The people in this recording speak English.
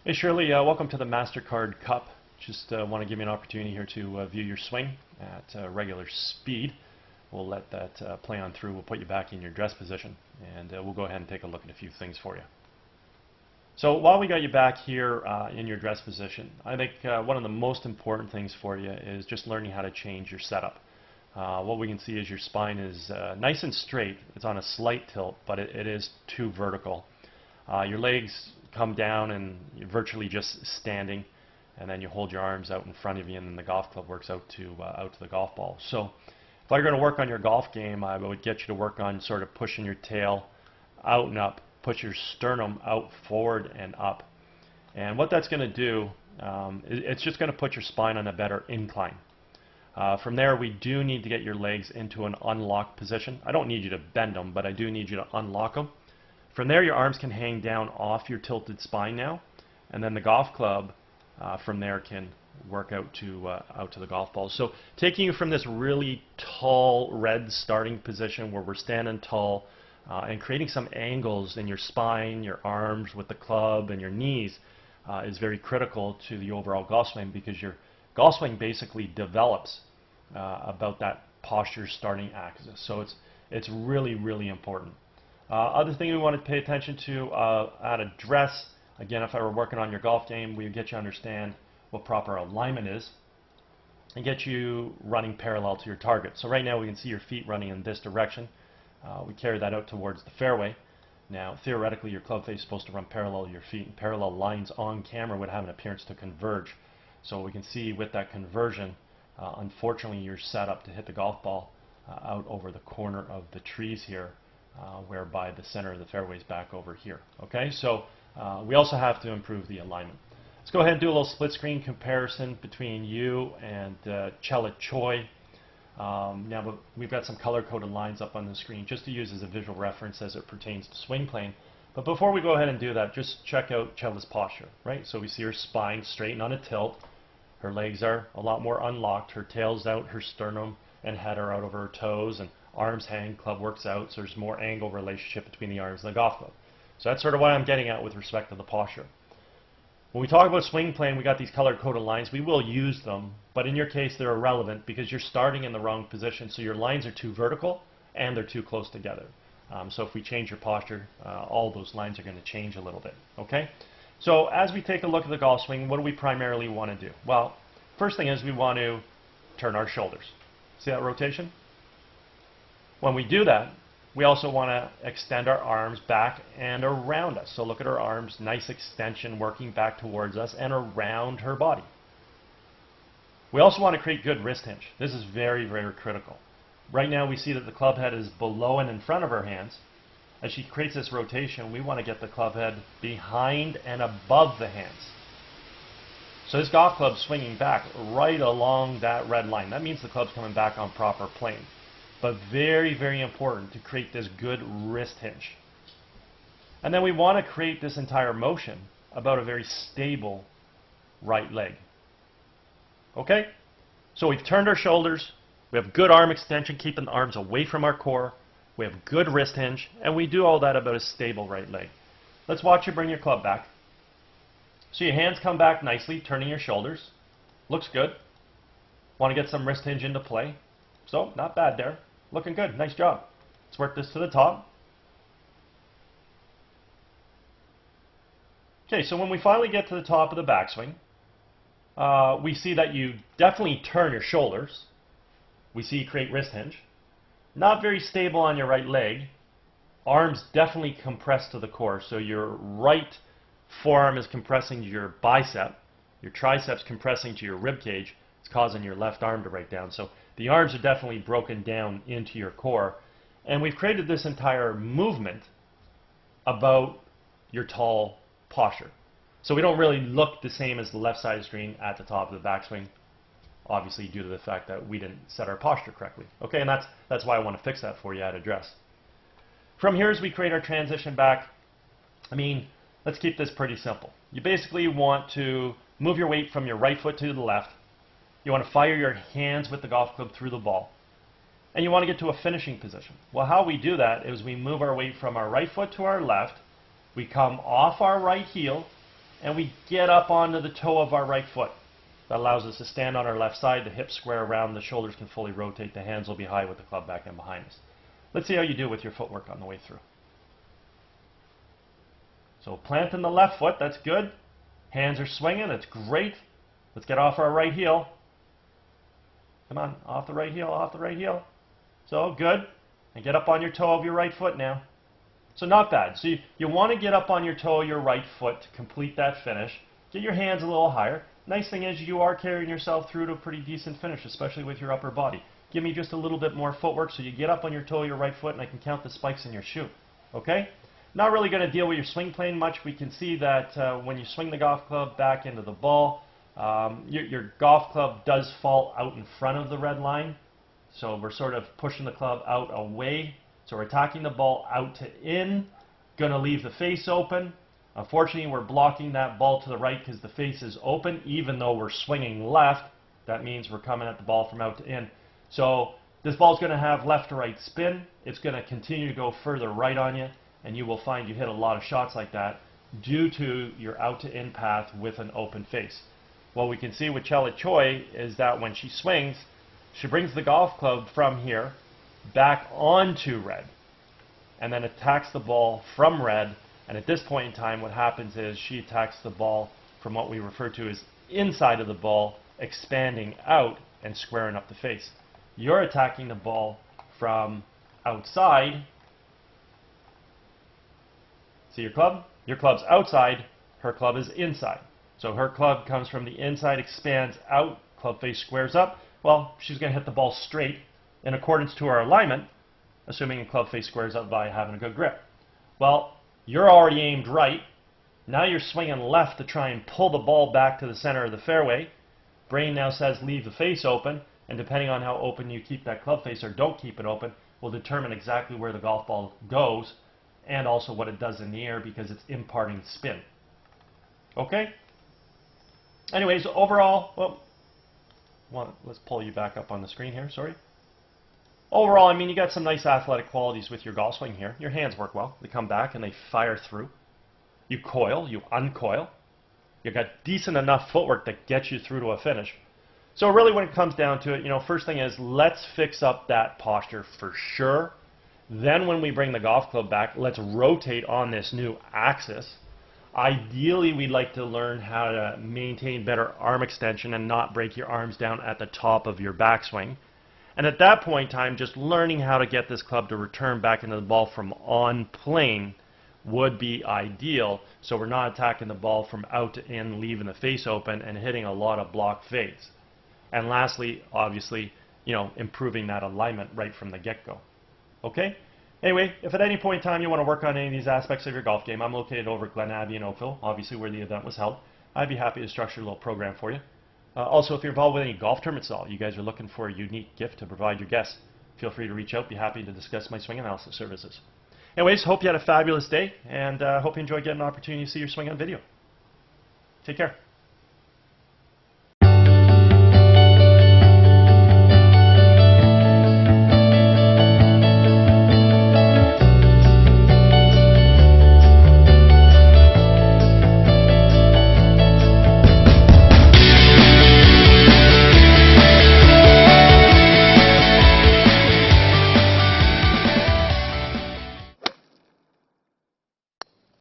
Hey Shirley, welcome to the MasterCard Cup. Just want to give you an opportunity here to view your swing at regular speed. We'll let that play on through. We'll put you back in your dress position, and we'll go ahead and take a look at a few things for you. So while we got you back here in your dress position, I think one of the most important things for you is just learning how to change your setup. What we can see is your spine is nice and straight. It's on a slight tilt, but it is too vertical. Your legs come down and you're virtually just standing, and then you hold your arms out in front of you, and then the golf club works out to the golf ball. So if you're going to work on your golf game, I would get you to work on sort of pushing your tail out and up, push your sternum out forward and up. And what that's going to do, it's just going to put your spine on a better incline. From there, we do need to get your legs into an unlocked position. I don't need you to bend them, but I do need you to unlock them. From there, your arms can hang down off your tilted spine now, and then the golf club from there can work out to the golf ball. So taking you from this really tall red starting position where we're standing tall and creating some angles in your spine, your arms with the club, and your knees is very critical to the overall golf swing, because your golf swing basically develops about that posture starting axis. So it's really, really important. Other thing we want to pay attention to at a dress, again, if I were working on your golf game, we would get you to understand what proper alignment is and get you running parallel to your target. So right now we can see your feet running in this direction. We carry that out towards the fairway. Now theoretically your club face is supposed to run parallel to your feet, and parallel lines on camera would have an appearance to converge. So we can see with that conversion, unfortunately you're set up to hit the golf ball out over the corner of the trees here. Whereby the center of the fairway is back over here. Okay, so we also have to improve the alignment. Let's go ahead and do a little split screen comparison between you and Chella Choi. Now we've got some color-coded lines up on the screen just to use as a visual reference as it pertains to swing plane. But before we go ahead and do that, just check out Chella's posture, right? So we see her spine straightened on a tilt. Her legs are a lot more unlocked. Her tail's out, her sternum and head are out over her toes, and arms hang, club works out, so there's more angle relationship between the arms and the golf club. So that's sort of what I'm getting at with respect to the posture. When we talk about swing plane, we got these color-coded lines. We will use them, but in your case they're irrelevant because you're starting in the wrong position, so your lines are too vertical and they're too close together. So if we change your posture, all those lines are going to change a little bit. Okay? So as we take a look at the golf swing, what do we primarily want to do? Well, first thing is we want to turn our shoulders. See that rotation? When we do that, we also want to extend our arms back and around us. So look at her arms, nice extension working back towards us and around her body. We also want to create good wrist hinge. This is very, very critical. Right now we see that the club head is below and in front of her hands. As she creates this rotation, we want to get the club head behind and above the hands. So this golf club swinging back right along that red line. That means the club's coming back on proper plane. But very, very important to create this good wrist hinge. And then we want to create this entire motion about a very stable right leg. Okay? So we've turned our shoulders, we have good arm extension, keeping the arms away from our core, we have good wrist hinge, and we do all that about a stable right leg. Let's watch you bring your club back. So your hands come back nicely, turning your shoulders. Looks good. Want to get some wrist hinge into play. So, not bad there. Looking good. Nice job. Let's work this to the top. Okay, so when we finally get to the top of the backswing, we see that you definitely turn your shoulders. We see you create wrist hinge. Not very stable on your right leg. Arms definitely compressed to the core. So your right forearm is compressing to your bicep. Your triceps compressing to your rib cage. It's causing your left arm to break down. So the arms are definitely broken down into your core. And we've created this entire movement about your tall posture. So we don't really look the same as the left side of the screen at the top of the backswing, obviously due to the fact that we didn't set our posture correctly. Okay, and that's why I want to fix that for you at address. From here, as we create our transition back, let's keep this pretty simple. You basically want to move your weight from your right foot to the left. You want to fire your hands with the golf club through the ball. And you want to get to a finishing position. Well, how we do that is we move our weight from our right foot to our left. We come off our right heel and we get up onto the toe of our right foot. That allows us to stand on our left side, the hips square around, the shoulders can fully rotate, the hands will be high with the club back and behind us. Let's see how you do with your footwork on the way through. So planting the left foot, that's good. Hands are swinging, that's great. Let's get off our right heel. Come on, off the right heel, off the right heel. So, good. And get up on your toe of your right foot now. So not bad. So you want to get up on your toe of your right foot to complete that finish. Get your hands a little higher. Nice thing is you are carrying yourself through to a pretty decent finish, especially with your upper body. Give me just a little bit more footwork so you get up on your toe of your right foot and I can count the spikes in your shoe. Okay? Not really going to deal with your swing plane much. We can see that when you swing the golf club back into the ball, your golf club does fall out in front of the red line. So we're sort of pushing the club out away. So we're attacking the ball out to in. Going to leave the face open. Unfortunately, we're blocking that ball to the right because the face is open. Even though we're swinging left, that means we're coming at the ball from out to in. So this ball's going to have left to right spin. It's going to continue to go further right on you. And you will find you hit a lot of shots like that due to your out to in path with an open face. What we can see with Chela Choi is that when she swings, she brings the golf club from here back onto red and then attacks the ball from red. And at this point in time, what happens is she attacks the ball from what we refer to as inside of the ball, expanding out and squaring up the face. You're attacking the ball from outside. See your club? Your club's outside, her club is inside. So her club comes from the inside, expands out, club face squares up. Well, she's going to hit the ball straight in accordance to our alignment, assuming a club face squares up by having a good grip. Well, you're already aimed right. Now you're swinging left to try and pull the ball back to the center of the fairway. Brain now says leave the face open, and depending on how open you keep that club face or don't keep it open, will determine exactly where the golf ball goes and also what it does in the air because it's imparting spin. Okay? Anyways, overall, let's pull you back up on the screen here, sorry. Overall, I mean, you got some nice athletic qualities with your golf swing here. Your hands work well. They come back and they fire through. You coil, you uncoil. You got decent enough footwork that gets you through to a finish. So really when it comes down to it, first thing is let's fix up that posture for sure. Then when we bring the golf club back, let's rotate on this new axis. Ideally, we'd like to learn how to maintain better arm extension and not break your arms down at the top of your backswing. And at that point in time, just learning how to get this club to return back into the ball from on plane would be ideal. So we're not attacking the ball from out to in, leaving the face open and hitting a lot of block fades. And lastly, obviously, improving that alignment right from the get-go. Okay? Anyway, if at any point in time you want to work on any of these aspects of your golf game, I'm located over at Glen Abbey in Oakville, obviously where the event was held. I'd be happy to structure a little program for you. Also, if you're involved with any golf tournaments at all, you guys are looking for a unique gift to provide your guests, feel free to reach out. Be happy to discuss my swing analysis services. Anyways, hope you had a fabulous day, and hope you enjoyed getting an opportunity to see your swing on video. Take care.